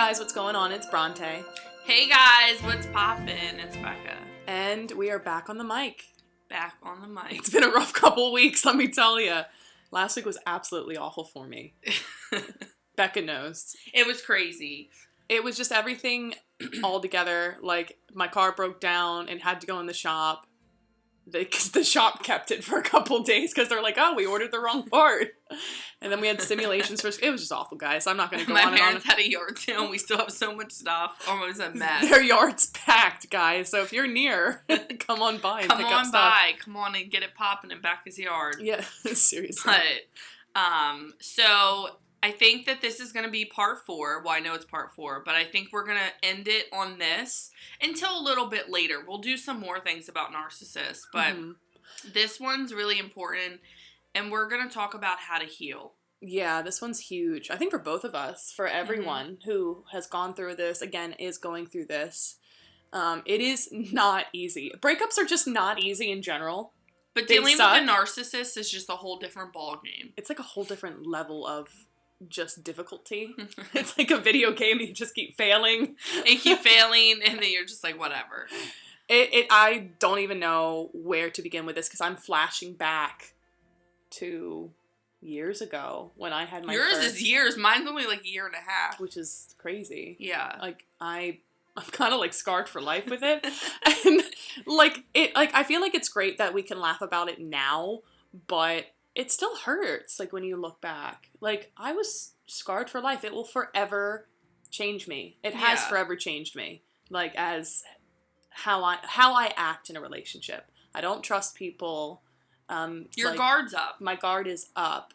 guys, what's going on? It's Bronte. Hey guys, what's poppin'? It's Becca. And we are back on the mic. Back on the mic. It's been a rough couple weeks, let me tell you. Last week was absolutely awful for me. Becca knows. It was crazy. It was just everything all together. Like, my car broke down and had to go in the shop. The shop kept it for a couple days because they're like, oh, we ordered the wrong part. And then we had simulations for it was just awful, guys. I'm not going to go on and on. My parents had a yard sale and we still have so much stuff. Almost a mess. Their yard's packed, guys. So if you're near, come on by and pick up stuff. Come on and get it popping in Becca's yard. Yeah, seriously. But, so I think that this is going to be part 4. Well, I know it's part 4, but I think we're going to end it on this until a little bit later. We'll do some more things about narcissists, but this one's really important, and we're going to talk about how to heal. Yeah, this one's huge. I think for both of us, for everyone who has gone through this, again, is going through this. It is not easy. Breakups are just not easy in general. But dealing with a narcissist is just a whole different ballgame. It's like a whole different level of just difficulty. It's like a video game. You just keep failing. And keep failing, and then you're just like, whatever. I don't even know where to begin with this, because I'm flashing back to years ago when I had my Yours is years. Mine's only like a year and a half. Which is crazy. Yeah. Like, I'm kind of like scarred for life with it. And I feel like it's great that we can laugh about it now, but it still hurts, like, when you look back. Like, I was scarred for life. It will forever change me. It has forever changed me. Like, as how I act in a relationship. I don't trust people. Your guard's up. My guard is up.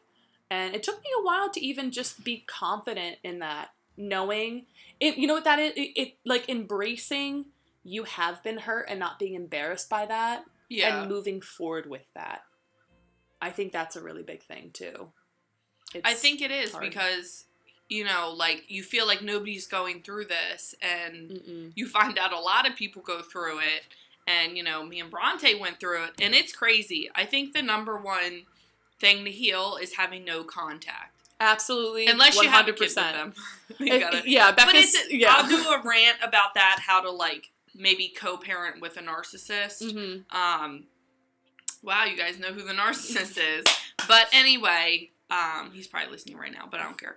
And it took me a while to even just be confident in that. Knowing, you know what that is? It like, embracing you have been hurt and not being embarrassed by that. Yeah. And moving forward with that. I think that's a really big thing, too. I think it is hard. Because, you know, like, you feel like nobody's going through this, and you find out a lot of people go through it, and, you know, me and Bronte went through it, and it's crazy. I think the number one thing to heal is having no contact. Absolutely. Unless 100%. You have a kid with them. I'll do a rant about that, how to, like, maybe co-parent with a narcissist. Wow, you guys know who the narcissist is. But anyway, he's probably listening right now, but I don't care.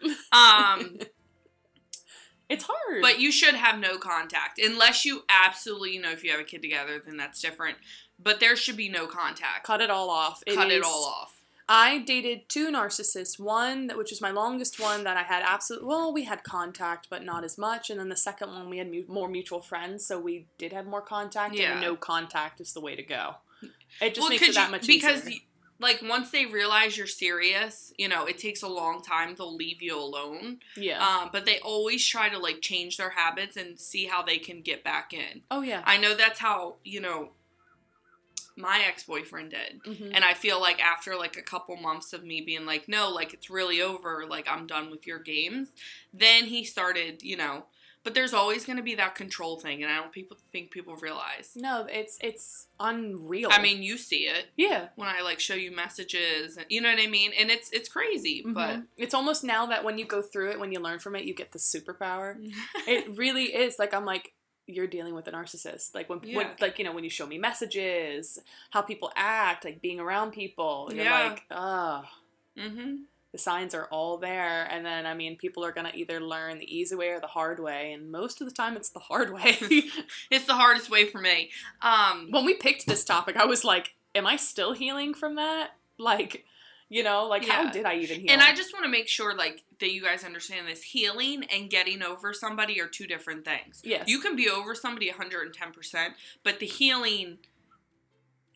It's hard. But you should have no contact. Unless you absolutely, you know, if you have a kid together, then that's different. But there should be no contact. Cut it all off. It all off. I dated 2 narcissists. One, which was my longest one, that I had we had contact, but not as much. And then the second one, we had more mutual friends, so we did have more contact. Yeah. And no contact is the way to go. It just makes it that much easier. Because, like, once they realize you're serious, you know, it takes a long time. They'll leave you alone. Yeah. But they always try to, like, change their habits and see how they can get back in. Oh, yeah. I know that's how, you know, my ex-boyfriend did. And I feel like after, like, a couple months of me being like, no, like, it's really over. Like, I'm done with your games. Then he started, you know. But there's always going to be that control thing, and I don't think people realize. No, it's unreal. I mean, you see it. Yeah. When I, like, show you messages, and you know what I mean? And it's crazy, but... It's almost now that when you go through it, when you learn from it, you get the superpower. It really is. Like, I'm like, you're dealing with a narcissist. Like, when like, you know, when you show me messages, how people act, like, being around people, you're like, oh. The signs are all there, and then, I mean, people are going to either learn the easy way or the hard way, and most of the time it's the hard way. It's the hardest way for me. When we picked this topic, I was like, am I still healing from that? Like, you know, like, how did I even heal? And I just want to make sure, like, that you guys understand this. Healing and getting over somebody are 2 different things. Yes. You can be over somebody 110%, but the healing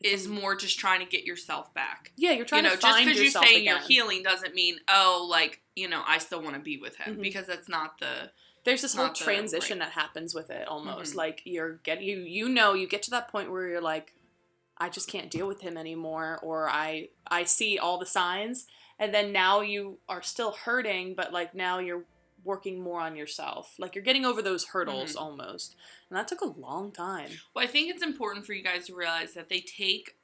is more just trying to get yourself back. Yeah, you're trying to find yourself again. Just because you're saying you're healing doesn't mean, oh, like, you know, I still want to be with him. Because that's not the... There's this whole transition that happens with it, almost. Like, you get to that point where you're like, I just can't deal with him anymore, or I see all the signs, and then now you are still hurting, but, like, now you're working more on yourself. Like, you're getting over those hurdles almost. And that took a long time. Well, I think it's important for you guys to realize that they take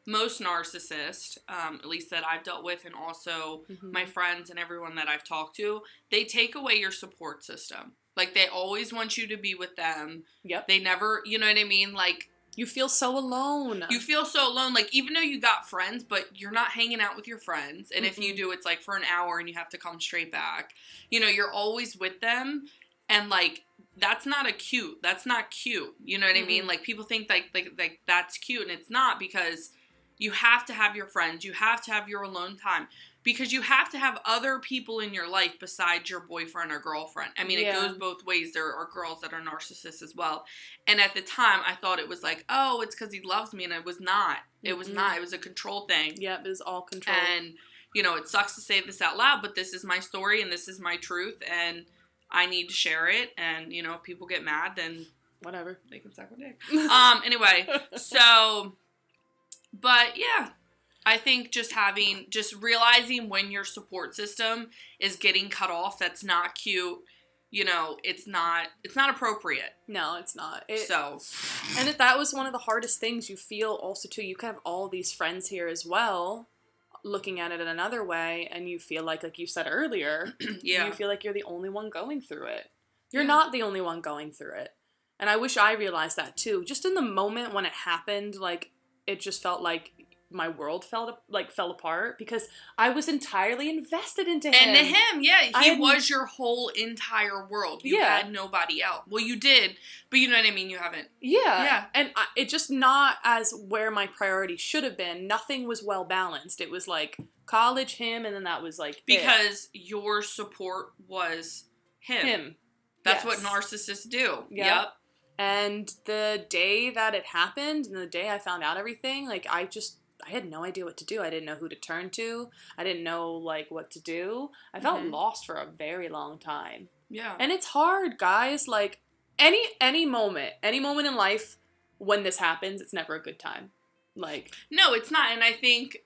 most narcissists, at least that I've dealt with, and also my friends and everyone that I've talked to, they take away your support system. Like, they always want you to be with them. Yep. They never, you know what I mean? Like, you feel so alone. You feel so alone. Like, even though you got friends, but you're not hanging out with your friends. And if you do, it's like for an hour and you have to come straight back. You know, you're always with them. And, like, that's not cute. You know what I mean? Like, people think like that's cute, and it's not, because you have to have your friends. You have to have your alone time. Because you have to have other people in your life besides your boyfriend or girlfriend. I mean, it goes both ways. There are girls that are narcissists as well. And at the time, I thought it was like, oh, it's because he loves me. And it was not. It was not. It was a control thing. Yep, it was all control. And, you know, it sucks to say this out loud, but this is my story and this is my truth. And I need to share it. And, you know, if people get mad, then whatever. They can suck my dick. Anyway, so, but yeah. I think just realizing when your support system is getting cut off, that's not cute. You know, it's not appropriate. No, it's not. And that was one of the hardest things you feel also too. You can have all these friends here as well, looking at it in another way, and you feel like you said earlier, you feel like you're the only one going through it. You're not the only one going through it. And I wish I realized that too. Just in the moment when it happened, like, it just felt like my world fell apart, because I was entirely invested into him. And to him, he was your whole entire world. You had nobody else. Well, you did, but you know what I mean? You haven't. Yeah. And it just not as where my priority should have been. Nothing was well balanced. It was like college, him, and then that was like because your support was him. That's what narcissists do. Yep. And the day that it happened, and the day I found out everything, like, I had no idea what to do. I didn't know who to turn to. I didn't know, like, what to do. I felt lost for a very long time. Yeah. And it's hard, guys. Like, any moment in life when this happens, it's never a good time. Like, no, it's not. And I think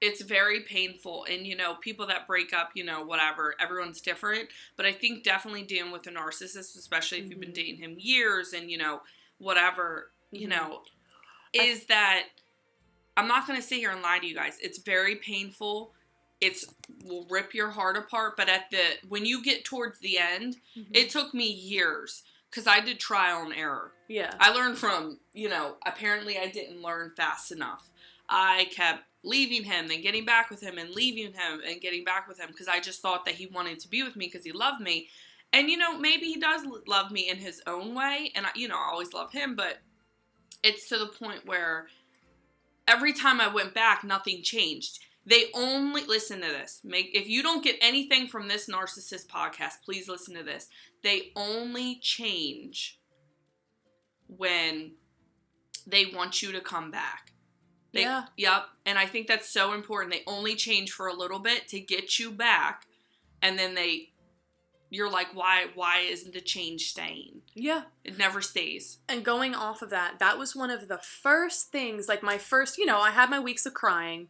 it's very painful. And, you know, people that break up, you know, whatever, everyone's different. But I think definitely dealing with a narcissist, especially if you've been dating him years and, you know, whatever, you know, is that I'm not going to sit here and lie to you guys. It's very painful. Will rip your heart apart. But when you get towards the end, it took me years, because I did trial and error. Yeah. I learned from, you know, apparently I didn't learn fast enough. I kept leaving him, then getting back with him, and leaving him, and getting back with him, because I just thought that he wanted to be with me because he loved me. And, you know, maybe he does love me in his own way. And, I always love him. But it's to the point where every time I went back, nothing changed. They only, listen to this. If you don't get anything from this narcissist podcast, please listen to this. They only change when they want you to come back. Yep. And I think that's so important. They only change for a little bit to get you back. And then you're like, why isn't the change staying? Yeah. It never stays. And going off of that was one of the first things, like my first, I had my weeks of crying.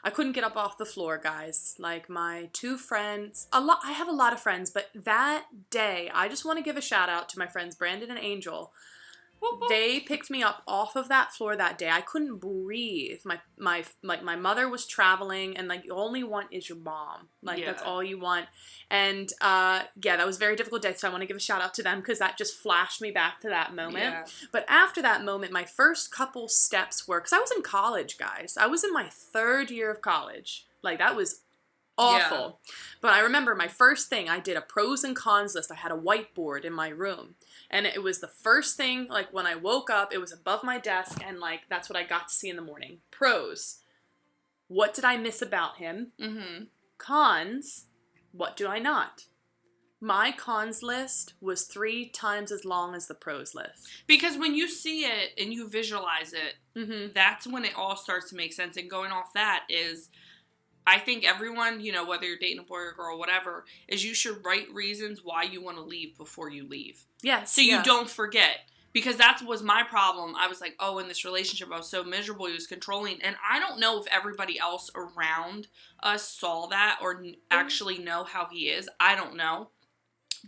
I couldn't get up off the floor, guys. Like, my two friends, I have a lot of friends, but that day, I just want to give a shout out to my friends Brandon and Angel. They picked me up off of that floor that day. I couldn't breathe. My mother was traveling, and like, you only want is your mom. Like, that's all you want. And that was a very difficult day. So I want to give a shout out to them, because that just flashed me back to that moment. Yeah. But after that moment, my first couple steps were, because I was in college, guys. I was in my 3rd year of college. Like, that was awful. Yeah. But I remember my first thing, I did a pros and cons list. I had a whiteboard in my room. And it was the first thing, like, when I woke up, it was above my desk, and, like, that's what I got to see in the morning. Pros. What did I miss about him? Mm-hmm. Cons. What do I not? My cons list was 3 times as long as the pros list. Because when you see it and you visualize it, that's when it all starts to make sense. And going off that is, I think everyone, whether you're dating a boy or a girl, whatever, is you should write reasons why you want to leave before you leave. Yes. So you don't forget. Because that was my problem. I was like, in this relationship, I was so miserable. He was controlling. And I don't know if everybody else around us saw that or actually know how he is. I don't know.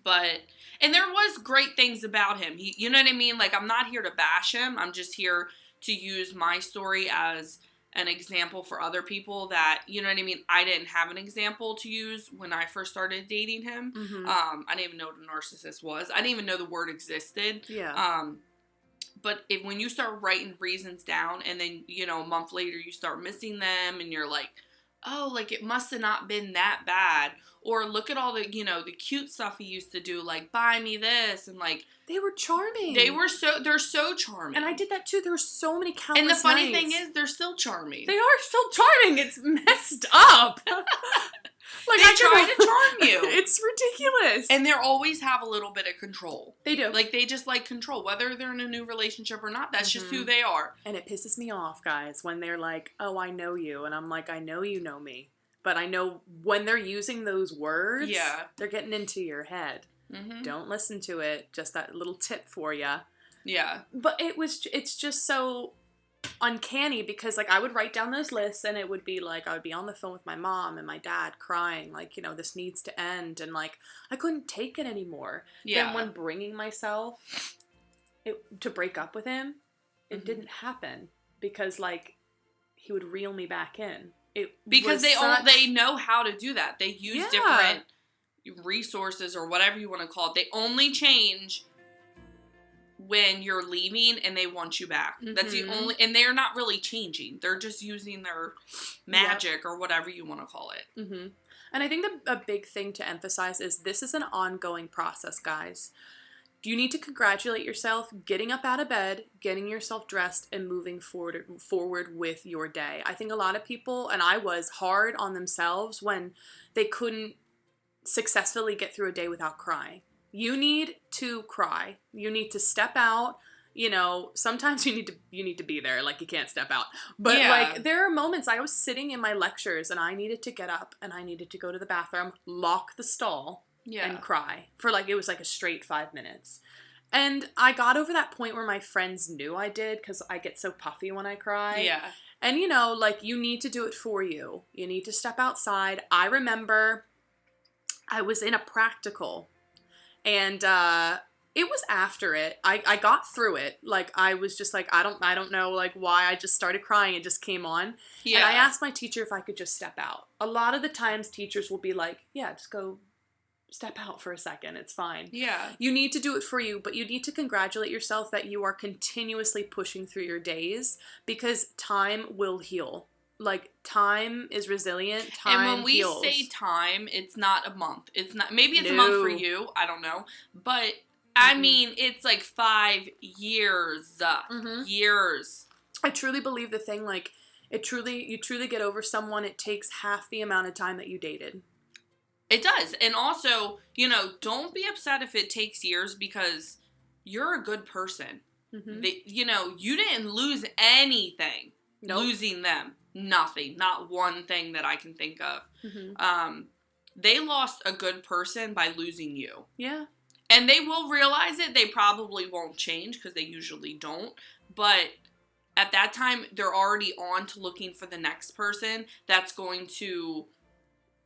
And there was great things about him. You know what I mean? Like, I'm not here to bash him. I'm just here to use my story as an example for other people that, you know what I mean, I didn't have an example to use when I first started dating him. Mm-hmm. I didn't even know what a narcissist was. I didn't even know the word existed. Yeah. But when you start writing reasons down and then, you know, a month later you start missing them and you're like, oh, like it must have not been that bad. Or look at all the, you know, the cute stuff he used to do, like buy me this and like. They were charming. They're so charming. And I did that too. There were so many countless And the funny nights. thing is, they're still charming. They are still charming. It's messed up. Like, they try to charm you. It's ridiculous. And they always have a little bit of control. They do. Like, they just like control. Whether they're in a new relationship or not, that's just who they are. And it pisses me off, guys, when they're like, oh, I know you. And I'm like, I know you know me. But I know when they're using those words, they're getting into your head. Mm-hmm. Don't listen to it. Just that little tip for you. Yeah. But it's just so uncanny because, like, I would write down those lists and it would be like, I would be on the phone with my mom and my dad crying, like, you know, this needs to end. And, like, I couldn't take it anymore. Yeah. And when bringing myself to break up with him, it didn't happen because, like, he would reel me back in. Because they know how to do that. They use different resources or whatever you want to call it. They only change when you're leaving and they want you back. Mm-hmm. That's the only, and they're not really changing. They're just using their magic or whatever you want to call it. Mm-hmm. And I think a big thing to emphasize is this is an ongoing process, guys. You need to congratulate yourself getting up out of bed, getting yourself dressed, and moving forward with your day. I think a lot of people, and I was, hard on themselves when they couldn't successfully get through a day without crying. You need to cry. You need to step out. You know, sometimes you need to be there. Like, you can't step out. But, like, there are moments I was sitting in my lectures and I needed to get up and I needed to go to the bathroom, lock the stall, and cry for, like, it was like a straight 5 minutes. And I got over that point where my friends knew I did because I get so puffy when I cry. Yeah. And, you know, like, you need to do it for you. You need to step outside. I remember I was in a practical and it was after it. I got through it. Like, I was just like, I don't know, like, why I just started crying. It just came on. Yeah. And I asked my teacher if I could just step out. A lot of the times teachers will be like, yeah, just go step out for a second. It's fine. Yeah. You need to do it for you, but you need to congratulate yourself that you are continuously pushing through your days because time will heal. Like, time is resilient. Time And when we heals. say time, it's not a month. It's not. Maybe it's a month for you. I don't know. But, I mean, it's like 5 years. Years. I truly believe the thing, like, you truly get over someone, it takes half the amount of time that you dated. It does. And also, you know, don't be upset if it takes years because you're a good person. Mm-hmm. You know, you didn't lose anything losing them. Nothing. Not one thing that I can think of. Mm-hmm. They lost a good person by losing you. Yeah. And they will realize it. They probably won't change because they usually don't. But at that time, they're already on to looking for the next person that's going to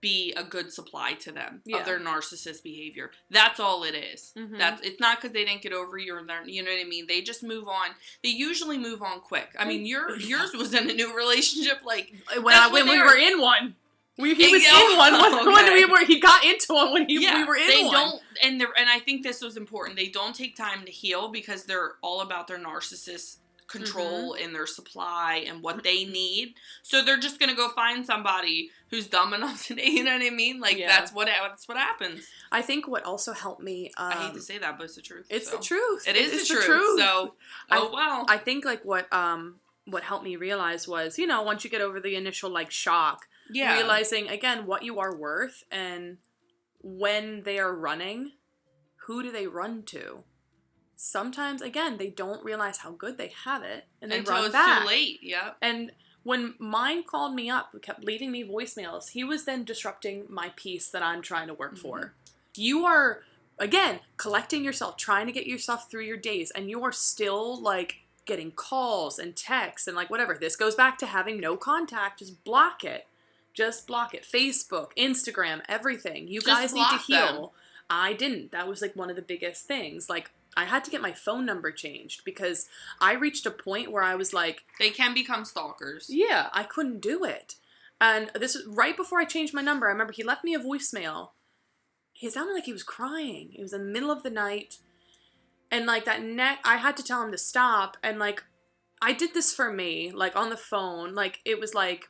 be a good supply to them of their narcissist behavior. That's all it is. Mm-hmm. It's not because they didn't get over you or you know what I mean. They just move on. They usually move on quick. I mean, yours was in a new relationship like when we were in one. He was in one when he got into one when we were in one. And I think this was important. They don't take time to heal because they're all about their narcissist control and their supply and what they need. So they're just going to go find somebody who's dumb enough to, you know what I mean? Like, that's what happens. I think what also helped me... I hate to say that, but it's the truth. It's the truth. It is the truth. So, wow. I think, like, what helped me realize was, you know, once you get over the initial, like, shock, realizing, again, what you are worth and when they are running, who do they run to? Sometimes, again, they don't realize how good they have it, and they run back. Until it's too late, yeah. And when mine called me up, kept leaving me voicemails, he was then disrupting my peace that I'm trying to work for. You are, again, collecting yourself, trying to get yourself through your days, and you are still, like, getting calls and texts and, like, whatever. This goes back to having no contact. Just block it. Just block it. Facebook, Instagram, everything. You guys need to heal. I didn't. That was, like, one of the biggest things. Like, I had to get my phone number changed because I reached a point where I was like... They can become stalkers. Yeah, I couldn't do it. And this was right before I changed my number. I remember he left me a voicemail. He sounded like he was crying. It was in the middle of the night. And, like, I had to tell him to stop. And, like, I did this for me, like, on the phone. Like, it was, like,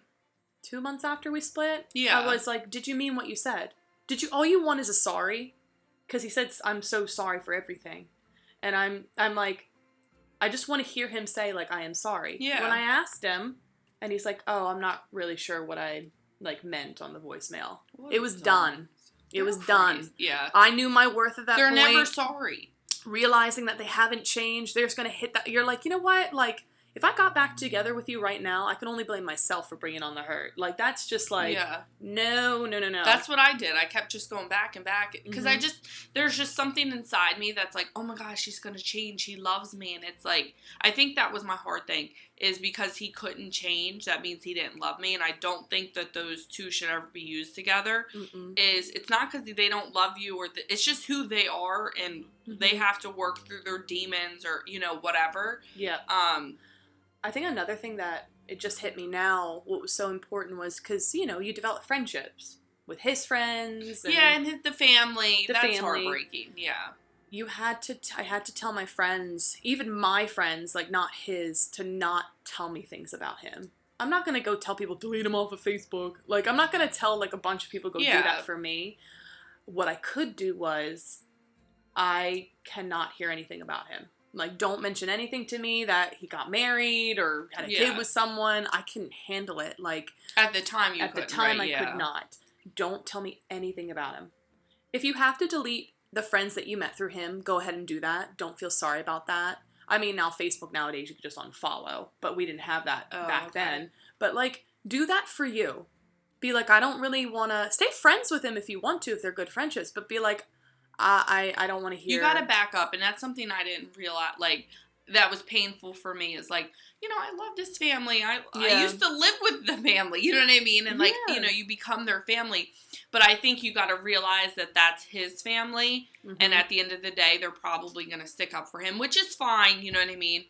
2 months after we split. Yeah. I was like, did you mean what you said? All you want is a sorry? Because he said, I'm so sorry for everything. And I'm like, I just want to hear him say, like, I am sorry. Yeah. When I asked him, and he's like, oh, I'm not really sure what I, like, meant on the voicemail. It was done. It was done. Yeah. I knew my worth at that point. They're never sorry. Realizing that they haven't changed, they're just going to hit that. You're like, you know what? Like, if I got back together with you right now, I can only blame myself for bringing on the hurt. Like, that's just like, no. That's what I did. I kept just going back and back. Because there's just something inside me that's like, oh my gosh, she's going to change. He loves me. And it's like, I think that was my hard thing, is because he couldn't change. That means he didn't love me. And I don't think that those two should ever be used together. It's not because they don't love you, or it's just who they are. And they have to work through their demons or, whatever. Yeah. I think another thing that it just hit me now, what was so important was because, you develop friendships with his friends. And the family. That's heartbreaking. Yeah. I had to tell my friends, even my friends, like not his, to not tell me things about him. I'm not going to go tell people, delete him off of Facebook. Like, I'm not going to tell, like, a bunch of people do that for me. What I could do was, I cannot hear anything about him. Like, don't mention anything to me that he got married or had a kid with someone. I couldn't handle it. Like, at the time I could not. Don't tell me anything about him. If you have to delete the friends that you met through him, go ahead and do that. Don't feel sorry about that. I mean, now Facebook nowadays you can just unfollow, but we didn't have that back then. But, like, do that for you. Be like, I don't really want to... Stay friends with him if you want to, if they're good friendships, but be like, I don't want to hear... You gotta back up, and that's something I didn't realize, like, that was painful for me, is like, I loved his family. I used to live with the family, you know what I mean? And, like, you become their family. But I think you gotta realize that that's his family, and at the end of the day, they're probably gonna stick up for him, which is fine, you know what I mean?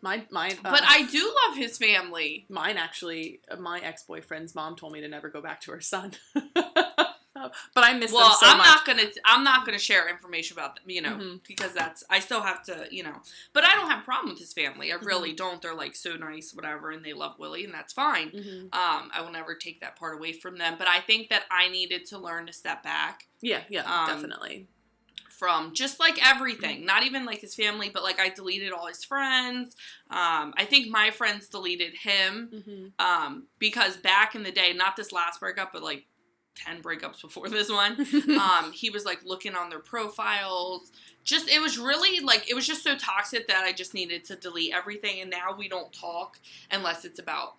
Mine, but I do love his family. Mine, actually, my ex-boyfriend's mom told me to never go back to her son. But I miss them so much. I'm not gonna share information about them, because I still have to, But I don't have a problem with his family. I really don't. They're, like, so nice, whatever, and they love Willie, and that's fine. I will never take that part away from them. But I think that I needed to learn to step back. Yeah, definitely. From just, like, everything. Not even, like, his family, but, like, I deleted all his friends. I think my friends deleted him. Because back in the day, not this last breakup, but, like, 10 breakups before this one, he was, like, looking on their profiles. It was really, like, it was just so toxic that I just needed to delete everything, and now we don't talk unless it's about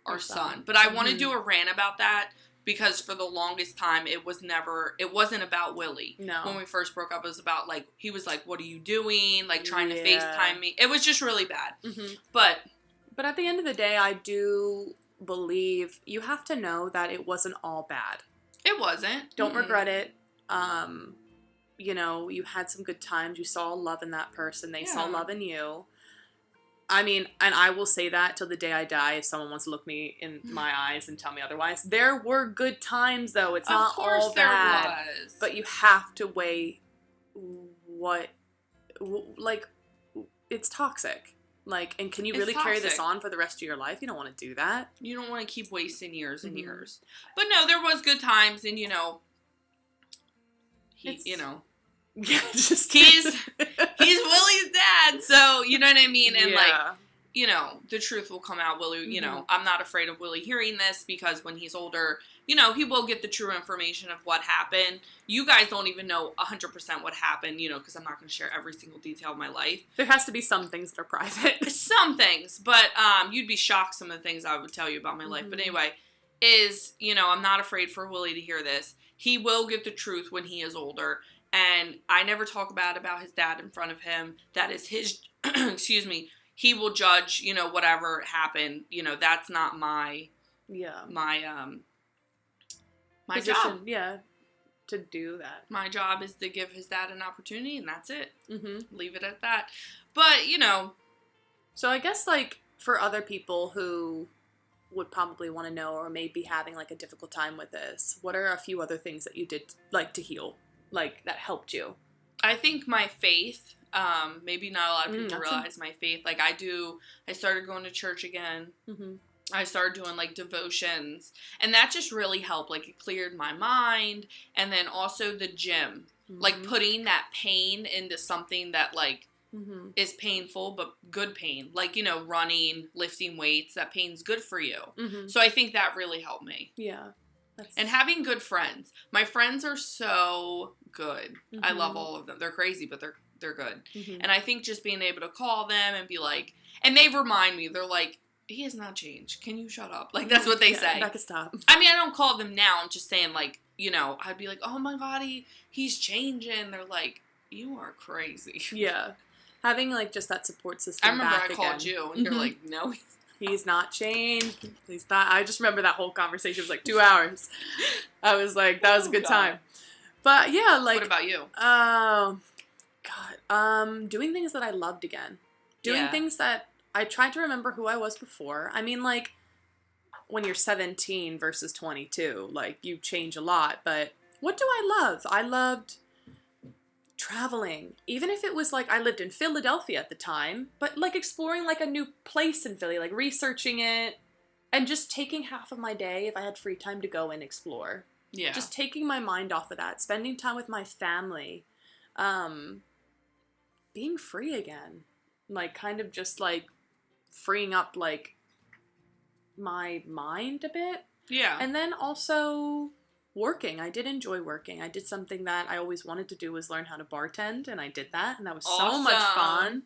our son. But I want to do a rant about that, because for the longest time, it wasn't about Willie. No. When we first broke up, it was about, like, he was like, what are you doing? Like, trying to FaceTime me. It was just really bad. But at the end of the day, I do believe you have to know that it wasn't all bad. It wasn't. Don't regret it. You had some good times. You saw love in that person. They saw love in you. I mean, and I will say that till the day I die, if someone wants to look me in my eyes and tell me otherwise. There were good times, though. It's not all bad. There was. But you have to weigh it's toxic. Like, and can you really carry this on for the rest of your life? You don't want to do that. You don't want to keep wasting years and years. But no, there was good times, and he's Willie's dad, so you know what I mean? And the truth will come out. Willie, I'm not afraid of Willie hearing this, because when he's older, he will get the true information of what happened. You guys don't even know 100% what happened, because I'm not going to share every single detail of my life. There has to be some things that are private. Some things, but you'd be shocked some of the things I would tell you about my life. But anyway, I'm not afraid for Willie to hear this. He will get the truth when he is older. And I never talk about his dad in front of him. That is his, excuse me, he will judge, whatever happened. That's not my position, job. Yeah. to do that. My job is to give his dad an opportunity, and that's it. Mm-hmm. Leave it at that. But, you know. So I guess, like, for other people who would probably want to know or may be having, like, a difficult time with this, what are a few other things that you did, like, to heal? Like, that helped you? I think my faith, maybe not a lot of people realize my faith. Like, I started going to church again. Mm-hmm. I started doing, like, devotions. And that just really helped. Like, it cleared my mind. And then also the gym. Mm-hmm. Like, putting that pain into something that, like, mm-hmm. is painful, but good pain. Like, you know, running, lifting weights, that pain's good for you. Mm-hmm. So I think that really helped me. Yeah. And having good friends. My friends are so good. Mm-hmm. I love all of them. They're crazy, but they're good. Mm-hmm. And I think just being able to call them and be like, and they remind me, they're like, he has not changed. Can you shut up? Like, that's what they say. Becca, stop. I mean, I don't call them now. I'm just saying, like, you know, I'd be like, oh my God, he's changing. They're like, you are crazy. Yeah. Having, like, just that support system. I remember I called you, and you're like, no, he's not changed. He's not. I just remember that whole conversation was like 2 hours. I was like, that was a good time. But yeah, like. What about you? Oh, God. Doing things that I loved again. Doing things that I tried to remember who I was before. I mean, like, when you're 17 versus 22, like, you change a lot. But what do I love? I loved traveling. Even if it was, like, I lived in Philadelphia at the time, but, like, exploring, like, a new place in Philly, like, researching it, and just taking half of my day, if I had free time, to go and explore. Yeah. Just taking my mind off of that, spending time with my family, being free again. Like, kind of just, like, freeing up, like, my mind a bit. Yeah. And then also working. I did enjoy working. I did something that I always wanted to do, was learn how to bartend, and I did that, and that was so much fun.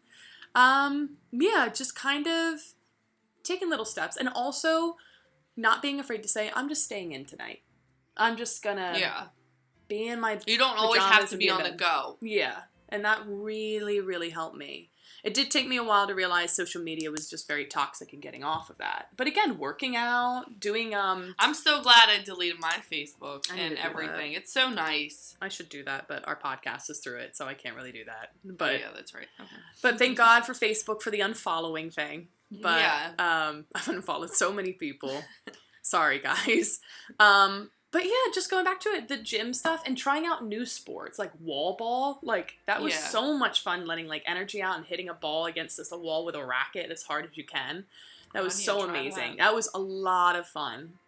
Yeah, just kind of taking little steps, and also not being afraid to say, I'm just staying in tonight. I'm just gonna be in my You don't always have to be on the go. Yeah, and that really, really helped me. It did take me a while to realize social media was just very toxic and getting off of that. But again, working out, doing I'm so glad I deleted my Facebook and everything. It's so nice. I should do that, but our podcast is through it, so I can't really do that. But yeah, that's right. Okay. But thank God for Facebook for the unfollowing thing. But I've unfollowed so many people. Sorry, guys. But yeah, just going back to it, the gym stuff and trying out new sports, like wall ball, like that was so much fun, letting like energy out and hitting a ball against a wall with a racket as hard as you can. That was so amazing. That was a lot of fun.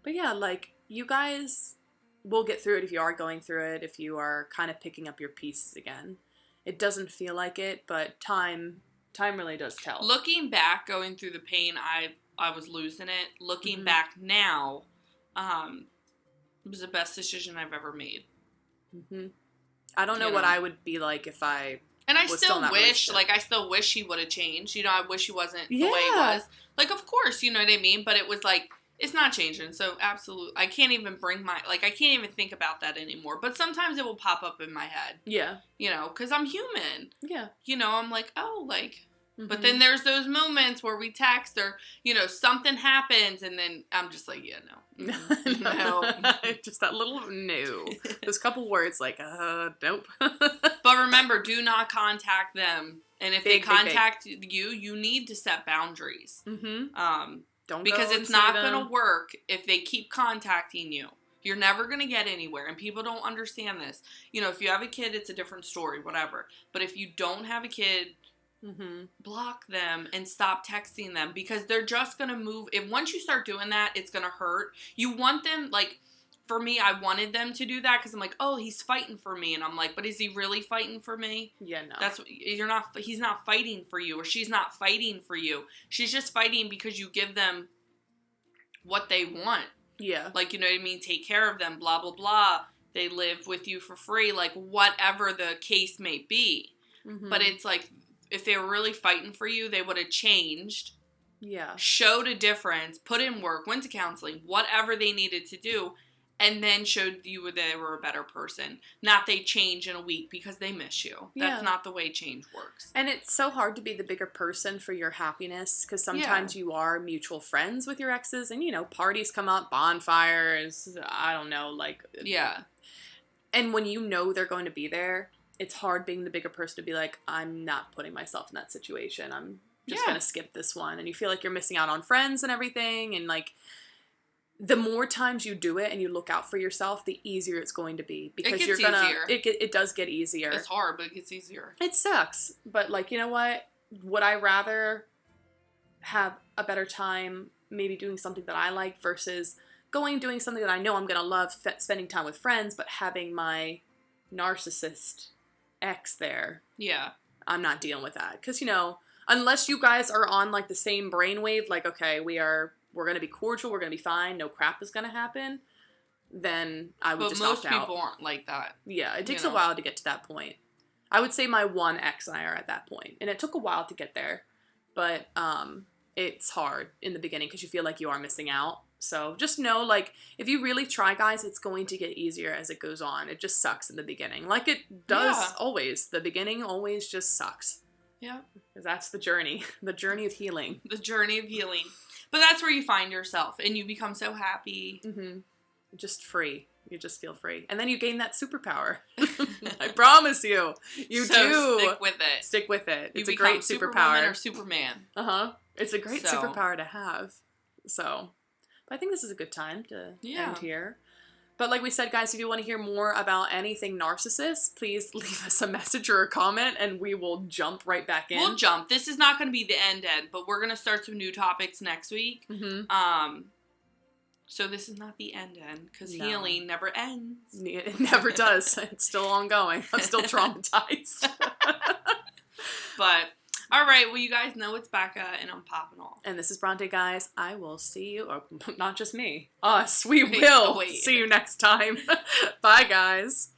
But yeah, like you guys will get through it if you are going through it, if you are kind of picking up your pieces again. It doesn't feel like it, but time really does tell. Looking back, going through the pain, I was losing it. Looking back now, it was the best decision I've ever made. Mm-hmm. I don't know what I would be like if I. And I still wish he would have changed. You know, I wish he wasn't the way he was. Like, of course, you know what I mean? But it was like, it's not changing. So, absolutely. I can't even I can't even think about that anymore. But sometimes it will pop up in my head. Yeah. You know, because I'm human. Yeah. You know, I'm like, oh, like. But then there's those moments where we text or, you know, something happens and then I'm just like, yeah, no. No. Just that little no. Those couple words like, nope. But remember, do not contact them. And if they contact you, you need to set boundaries. Mm-hmm. Don't because it's not going to work if they keep contacting you. You're never going to get anywhere. And people don't understand this. You know, if you have a kid, it's a different story, whatever. But if you don't have a kid, block them and stop texting them because they're just going to move. If once you start doing that, it's going to hurt. You want them, like, for me, I wanted them to do that because I'm like, oh, he's fighting for me. And I'm like, but is he really fighting for me? Yeah, no. He's not fighting for you or she's not fighting for you. She's just fighting because you give them what they want. Yeah. Like, you know what I mean? Take care of them, blah, blah, blah. They live with you for free, like, whatever the case may be. But it's like, if they were really fighting for you, they would have changed. Yeah. Showed a difference, put in work, went to counseling, whatever they needed to do, and then showed you they were a better person. Not they change in a week because they miss you. That's not the way change works. And it's so hard to be the bigger person for your happiness because sometimes you are mutual friends with your exes and, you know, parties come up, bonfires, I don't know, like... Yeah. And when you know they're going to be there, it's hard being the bigger person to be like, I'm not putting myself in that situation. I'm just going to skip this one. And you feel like you're missing out on friends and everything. And like, the more times you do it and you look out for yourself, the easier it's going to be. Because you're going to, it does get easier. It's hard, but it gets easier. It sucks. But like, you know what? Would I rather have a better time maybe doing something that I like versus doing something that I know I'm going to love, spending time with friends, but having my narcissist ex there? Yeah. I'm not dealing with that. Because, you know, unless you guys are on like the same brainwave, like, okay, we're going to be cordial, we're going to be fine, no crap is going to happen, then I would just opt out. But most people aren't like that. Yeah, it takes a while to get to that point. I would say my one ex and I are at that point. And it took a while to get there. But it's hard in the beginning because you feel like you are missing out. So just know, like, if you really try, guys, it's going to get easier as it goes on. It just sucks in the beginning. Like it does always. The beginning always just sucks. Yeah. Because that's the journey. The journey of healing. The journey of healing. But that's where you find yourself, and you become so happy. Mm-hmm. Just free. You just feel free. And then you gain that superpower. I promise you. You do. Stick with it. Stick with it. You it's a great superpower. Or Superman. Uh-huh. It's a great superpower to have. So, but I think this is a good time to end here. But like we said, guys, if you want to hear more about anything narcissist, please leave us a message or a comment, and we will jump right back in. We'll jump. This is not going to be the end, but we're going to start some new topics next week. Mm-hmm. So this is not the end, because healing never ends. It never does. It's still ongoing. I'm still traumatized. But, all right, well, you guys know it's Becca, and I'm popping off. And this is Bronte, guys. I will see you, or not just me, us. We will see you next time. Bye, guys.